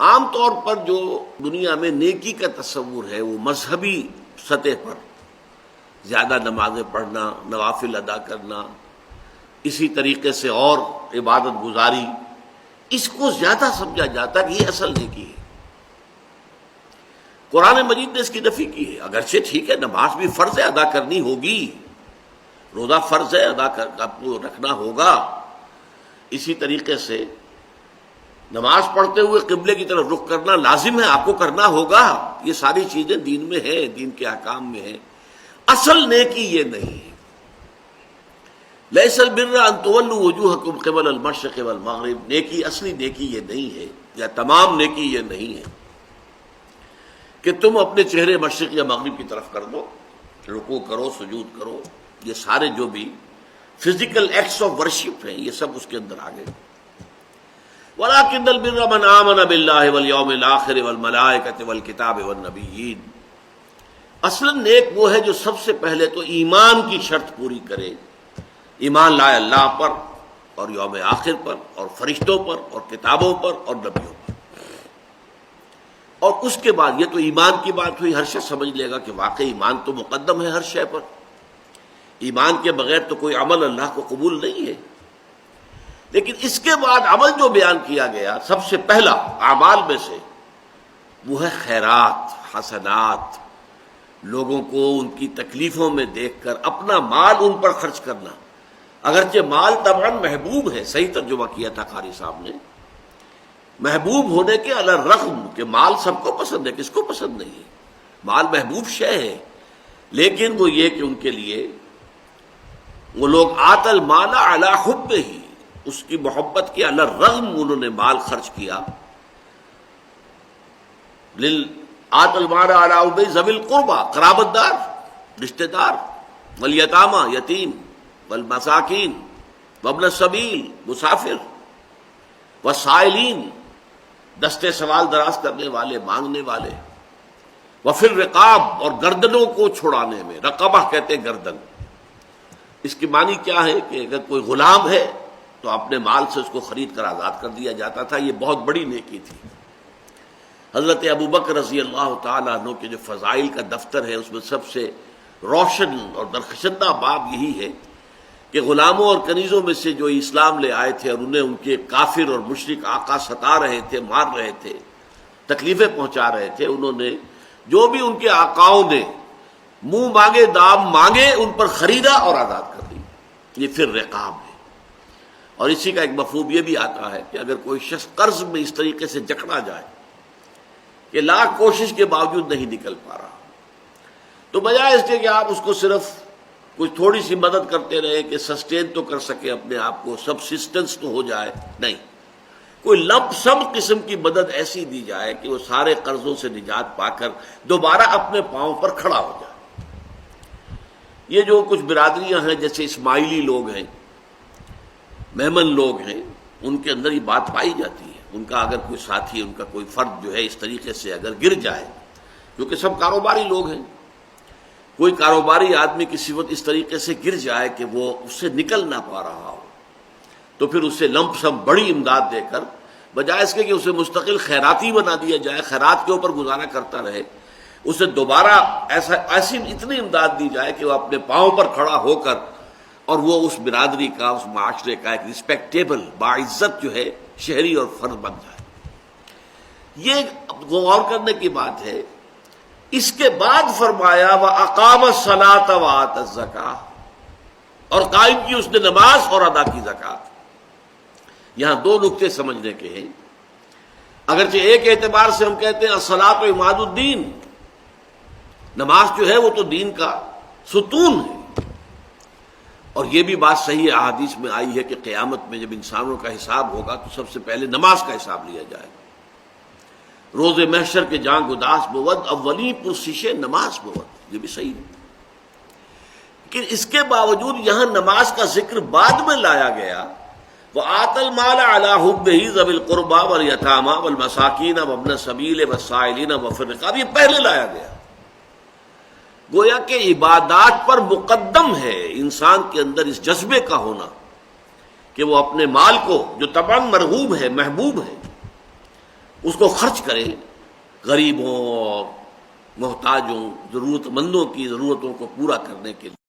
عام طور پر جو دنیا میں نیکی کا تصور ہے وہ مذہبی سطح پر زیادہ نمازیں پڑھنا، نوافل ادا کرنا، اسی طریقے سے اور عبادت گزاری، اس کو زیادہ سمجھا جاتا ہے کہ یہ اصل نیکی ہے۔ قرآن مجید نے اس کی نفی کی ہے۔ اگرچہ ٹھیک ہے، نماز بھی فرض ہے، ادا کرنی ہوگی، روزہ فرض ہے، ادا رکھنا ہوگا، اسی طریقے سے نماز پڑھتے ہوئے قبلے کی طرف رخ کرنا لازم ہے، آپ کو کرنا ہوگا، یہ ساری چیزیں دین میں ہیں، دین کے احکام میں ہیں۔ اصل نیکی یہ نہیں ہے۔ لیس البر ان تولوا وجوہکم قبل المشرق والمغرب، نیکی اصلی نیکی یہ نہیں ہے، یا تمام نیکی یہ نہیں ہے کہ تم اپنے چہرے مشرق یا مغرب کی طرف کر دو، رکوع کرو، سجود کرو، یہ سارے جو بھی فزیکل ایکٹس آف ورشپ ہیں یہ سب اس کے اندر آ گئے۔ وَلَٰكِنَّ الْبِرَّ مَنْ آمَنَ بِاللَّهِ وَالْيَوْمِ الْآخِرِ وَالْمَلَائِكَةِ وَالْكِتَابِ وَالنَّبِيِّينَ۔ اصلاً نیک وہ ہے جو سب سے پہلے تو ایمان کی شرط پوری کرے، ایمان لائے اللہ پر اور یوم آخر پر اور فرشتوں پر اور کتابوں پر اور نبیوں پر، اور اس کے بعد یہ تو ایمان کی بات ہوئی، ہر شخص سمجھ لے گا کہ واقعی ایمان تو مقدم ہے ہر شے پر، ایمان کے بغیر تو کوئی عمل اللہ کو قبول نہیں ہے۔ لیکن اس کے بعد عمل جو بیان کیا گیا سب سے پہلا اعمال میں سے وہ ہے خیرات، حسنات، لوگوں کو ان کی تکلیفوں میں دیکھ کر اپنا مال ان پر خرچ کرنا۔ اگرچہ مال طبعاً محبوب ہے، صحیح ترجمہ کیا تھا قاری صاحب نے، محبوب ہونے کے علی الرغم کہ مال سب کو پسند ہے، کس کو پسند نہیں ہے، مال محبوب شے ہے، لیکن وہ یہ کہ ان کے لیے وہ لوگ آت المال علی حب ہی، اس کی محبت کے علی الرغم انہوں نے مال خرچ کیا۔ آت المال علی حب ذوی القربى، قرابت دار، رشتہ دار، والیتامى، یتیم، والمساکین، وابن السبیل، مسافر، والسائلین، دستے سوال دراز کرنے والے، مانگنے والے، وفی الرقاب، اور گردنوں کو چھڑانے میں، رقبہ کہتے ہیں گردن۔ اس کی معنی کیا ہے کہ اگر کوئی غلام ہے تو اپنے مال سے اس کو خرید کر آزاد کر دیا جاتا تھا، یہ بہت بڑی نیکی تھی۔ حضرت ابوبکر رضی اللہ تعالیٰ عنہ کے جو فضائل کا دفتر ہے اس میں سب سے روشن اور درخشندہ باب یہی ہے کہ غلاموں اور کنیزوں میں سے جو اسلام لے آئے تھے اور انہیں ان کے کافر اور مشرک آقا ستا رہے تھے، مار رہے تھے، تکلیفیں پہنچا رہے تھے، انہوں نے جو بھی ان کے آقاؤں نے منہ مانگے دام مانگے ان پر خریدا اور آزاد کر دی۔ یہ پھر رقاب ہے۔ اور اسی کا ایک مفہوم یہ بھی آتا ہے کہ اگر کوئی شخص قرض میں اس طریقے سے جکڑا جائے کہ لاکھ کوشش کے باوجود نہیں نکل پا رہا، تو بجائے اس کے کہ آپ اس کو صرف کچھ تھوڑی سی مدد کرتے رہے کہ سسٹین تو کر سکے اپنے آپ کو، سبسسٹنس تو ہو جائے، نہیں، کوئی لمپ سم قسم کی مدد ایسی دی جائے کہ وہ سارے قرضوں سے نجات پا کر دوبارہ اپنے پاؤں پر کھڑا ہو جائے۔ یہ جو کچھ برادریاں ہیں جیسے اسماعیلی لوگ ہیں، میمن لوگ ہیں، ان کے اندر یہ بات پائی جاتی ہے۔ ان کا اگر کوئی ساتھی، ان کا کوئی فرد جو ہے اس طریقے سے اگر گر جائے، کیونکہ سب کاروباری لوگ ہیں، کوئی کاروباری آدمی کسی وقت اس طریقے سے گر جائے کہ وہ اس سے نکل نہ پا رہا ہو، تو پھر اسے لمپ سم بڑی امداد دے کر بجائے اس کے کہ اسے مستقل خیراتی بنا دیا جائے، خیرات کے اوپر گزارا کرتا رہے، اسے دوبارہ ایسی اتنی امداد دی جائے کہ وہ اپنے پاؤں پر کھڑا ہو کر اور وہ اس برادری کا، اس معاشرے کا ایک رسپیکٹیبل، باعزت جو ہے شہری اور فرد بن جائے۔ یہ غور کرنے کی بات ہے۔ اس کے بعد فرمایا وَأَقَامَ الصَّلَاةَ وَآتَى الزَّكَاةَ، اور قائم کی اس نے نماز اور ادا کی زکوٰۃ۔ یہاں دو نقطے سمجھنے کے ہیں۔ اگرچہ ایک اعتبار سے ہم کہتے ہیں الصلاۃ عماد الدین، نماز جو ہے وہ تو دین کا ستون ہے، اور یہ بھی بات صحیح ہے، احادیث میں آئی ہے کہ قیامت میں جب انسانوں کا حساب ہوگا تو سب سے پہلے نماز کا حساب لیا جائے گا۔ روز محشر کے جان گداس بود، اولی پرسش نماز بود، یہ بھی صحیح ہے۔ لیکن اس کے باوجود یہاں نماز کا ذکر بعد میں لایا گیا، وَآتَ الْمَالَ عَلَىٰ حُبِّهِ ذَوِي الْقُرْبَىٰ وَالْيَتَامَىٰ وَالْمَسَاكِينَ وَابْنَ السَّبِيلِ وَالسَّائِلِينَ وَفِي الرِّقَابِ، یہ پہلے لایا گیا۔ گویا کہ عبادات پر مقدم ہے انسان کے اندر اس جذبے کا ہونا کہ وہ اپنے مال کو جو طبعاً مرغوب ہے، محبوب ہے، اس کو خرچ کرے غریبوں اور محتاجوں ضرورت مندوں کی ضرورتوں کو پورا کرنے کے لیے.